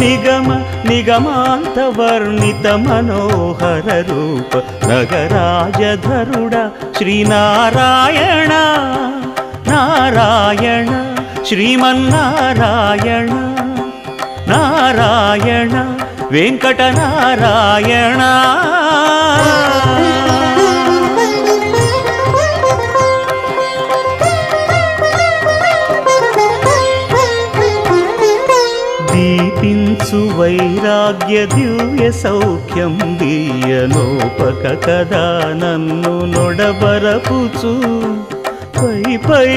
నిగమ నిగమాంత వర్ణిత మనోహర రూప నగరాజధరుడ శ్రీనారాయణ నారాయణ శ్రీమన్నారాయణ నారాయణ వెంకటనారాయణ దీపించు వైరాగ్య దివ్య సౌఖ్యం దీయనోపక కదా నన్ను నొడబరపుచు పై పై